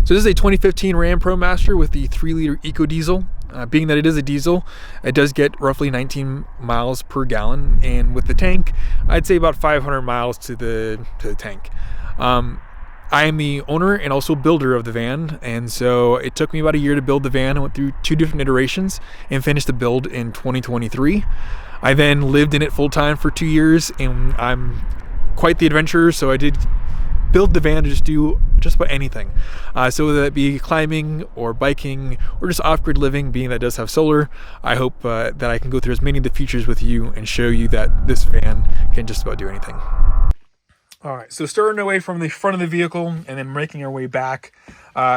So this is a 2015 Ram Promaster with the 3-liter Eco Diesel. Being that it is a diesel, it does get roughly 19 miles per gallon, and with the tank, I'd say about 500 miles to the tank. I am the owner and also builder of the van, and so it took me about a year to build the van. I went through 2 different iterations and finished the build in 2023. I then lived in it full time for 2 years, and I'm quite the adventurer, so I did build the van to just do just about anything. So whether that be climbing or biking or just off-grid living, being that it does have solar, I hope that I can go through as many of the features with you and show you that this van can just about do anything. All right, so starting away from the front of the vehicle and then making our way back,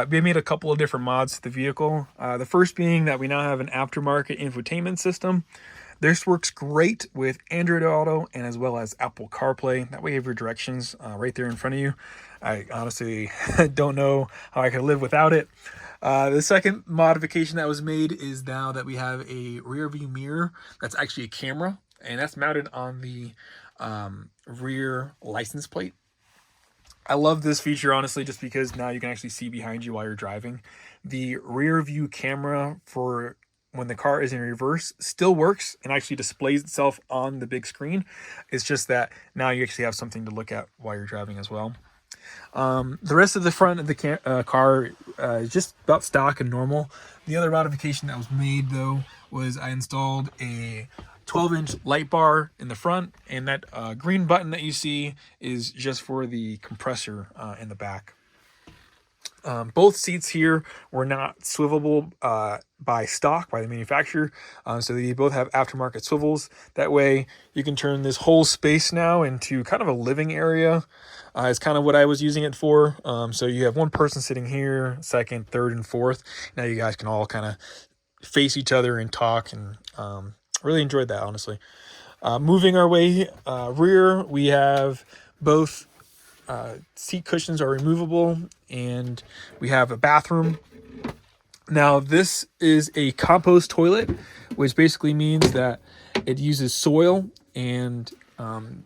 we made a couple of different mods to the vehicle. The first being that we now have an aftermarket infotainment system. This works great with Android Auto and as well as Apple CarPlay. That way you have your directions right there in front of you. I honestly don't know how I could live without it. The second modification that was made is now that we have a rear view mirror that's actually a camera, and that's mounted on the rear license plate. I love this feature, honestly, just because now you can actually see behind you while you're driving. The rear view camera for when the car is in reverse still works and actually displays itself on the big screen. It's just that now you actually have something to look at while you're driving as well. The rest of the front of the car is just about stock and normal. The other modification that was made, though, was I installed a 12-inch light bar in the front, and that green button that you see is just for the compressor in the back. Both seats here were not swivelable by stock, by the manufacturer, so they both have aftermarket swivels. That way you can turn this whole space now into kind of a living area. It's kind of what I was using it for. So you have one person sitting here, second, third, and fourth. Now you guys can all kind of face each other and talk, and really enjoyed that, honestly. Moving our way rear, we have both seat cushions are removable, and we have a bathroom. Now this is a compost toilet, which basically means that it uses soil and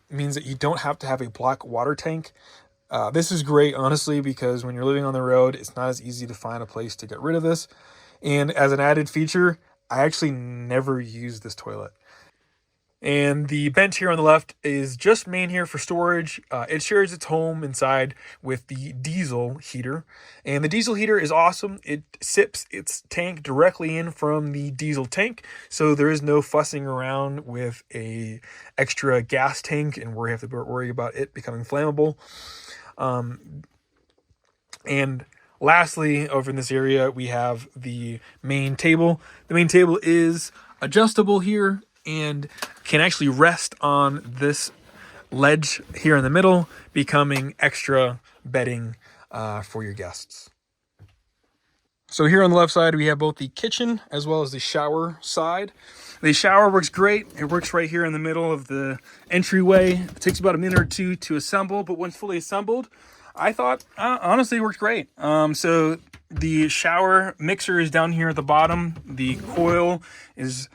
means that you don't have to have a black water tank. This is great, honestly, because when you're living on the road, it's not as easy to find a place to get rid of this. And as an added feature, I actually never use this toilet. And the bench here on the left is just main here for storage. It shares its home inside with the diesel heater. And the diesel heater is awesome. It sips its tank directly in from the diesel tank. So there is no fussing around with a extra gas tank and where you have to worry about it becoming flammable. And lastly, over in this area, we have the main table. The main table is adjustable here and can actually rest on this ledge here in the middle, becoming extra bedding for your guests. So here on the left side, we have both the kitchen as well as the shower side. The shower works great. It works right here in the middle of the entryway. It takes about a minute or two to assemble, but once fully assembled, I thought, honestly, it worked great. So the shower mixer is down here at the bottom. The coil is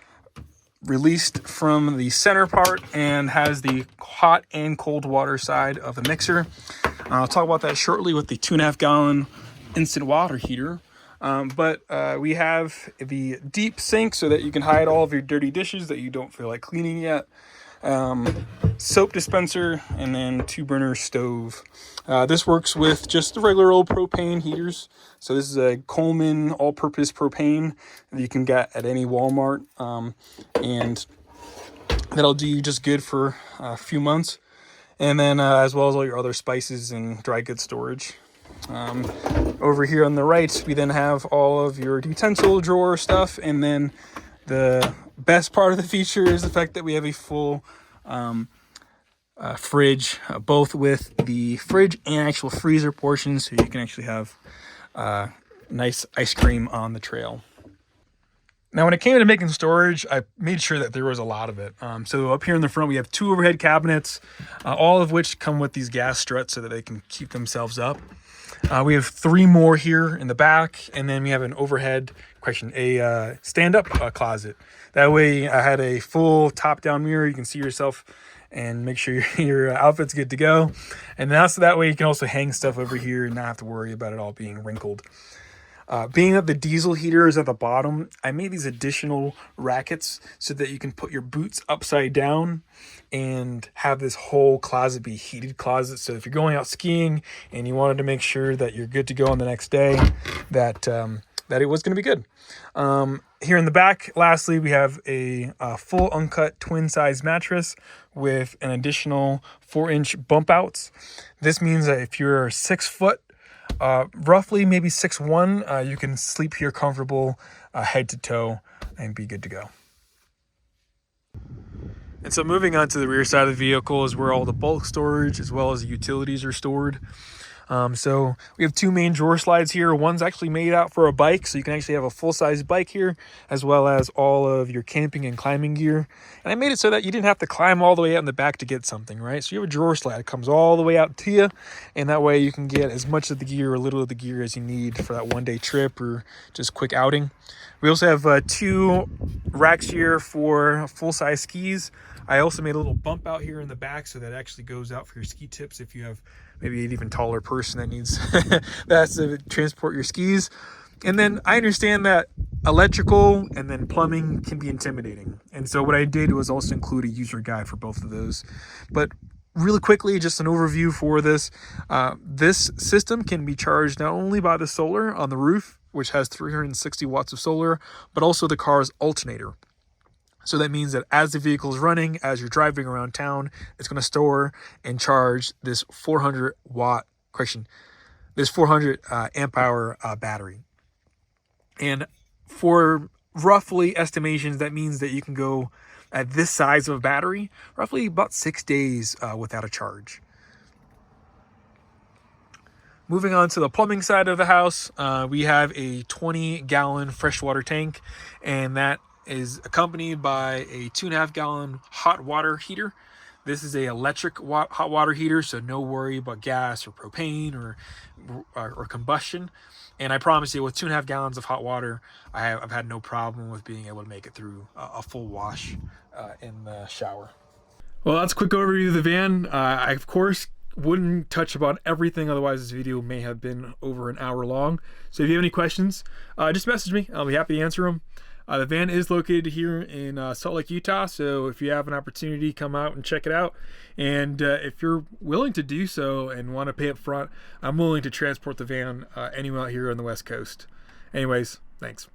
released from the center part and has the hot and cold water side of the mixer. I'll talk about that shortly with the 2.5 gallon instant water heater. But we have the deep sink so that you can hide all of your dirty dishes that you don't feel like cleaning yet. Soap dispenser, and then 2-burner stove. This works with just the regular old propane heaters. So this is a Coleman all-purpose propane that you can get at any Walmart, and that'll do you just good for a few months. And then as well as all your other spices and dry goods storage. Over here on the right, we then have all of your utensil drawer stuff, and then the best part of the feature is the fact that we have a full fridge, both with the fridge and actual freezer portions, so you can actually have nice ice cream on the trail. Now, when it came to making storage, I made sure that there was a lot of it. So up here in the front, we have 2 overhead cabinets, all of which come with these gas struts so that they can keep themselves up. We have 3 more here in the back, and then we have an overhead stand-up closet. That way I had a full top-down mirror. You can see yourself and make sure your outfit's good to go. And then so that way you can also hang stuff over here and not have to worry about it all being wrinkled. Being that the diesel heater is at the bottom, I made these additional rackets so that you can put your boots upside down and have this whole closet be heated closet. So if you're going out skiing and you wanted to make sure that you're good to go on the next day, that it was going to be good. Here in the back, lastly, we have a full uncut twin size mattress with an additional 4-inch bump outs. This means that if you're 6 foot, roughly maybe 6'1", you can sleep here comfortable head to toe and be good to go. And so moving on to the rear side of the vehicle is where all the bulk storage as well as the utilities are stored. So we have 2 main drawer slides here. One's actually made out for a bike, so you can actually have a full-size bike here, as well as all of your camping and climbing gear. And I made it so that you didn't have to climb all the way out in the back to get something, right? So you have a drawer slide that comes all the way out to you, and that way you can get as much of the gear or little of the gear as you need for that one-day trip or just quick outing. We also have 2 racks here for full-size skis. I also made a little bump out here in the back so that actually goes out for your ski tips if you have maybe an even taller person that needs that to transport your skis. And then I understand that electrical and then plumbing can be intimidating. And so what I did was also include a user guide for both of those. But really quickly, just an overview for this. This system can be charged not only by the solar on the roof, which has 360 watts of solar, but also the car's alternator. So that means that as the vehicle is running, as you're driving around town, it's going to store and charge this 400 amp hour battery. And for roughly estimations, that means that you can go at this size of a battery, roughly about 6 days without a charge. Moving on to the plumbing side of the house, we have a 20-gallon freshwater tank, and that is accompanied by a 2.5-gallon hot water heater. This is a electric hot water heater, so no worry about gas or propane or combustion. And I promise you, with 2.5 gallons of hot water, I've had no problem with being able to make it through a full wash in the shower. Well, that's a quick overview of the van. I, of course, wouldn't touch upon everything, otherwise this video may have been over an hour long. So if you have any questions, just message me. I'll be happy to answer them. The van is located here in Salt Lake, Utah, so if you have an opportunity, come out and check it out. And if you're willing to do so and want to pay up front, I'm willing to transport the van anywhere out here on the West Coast. Anyways, thanks.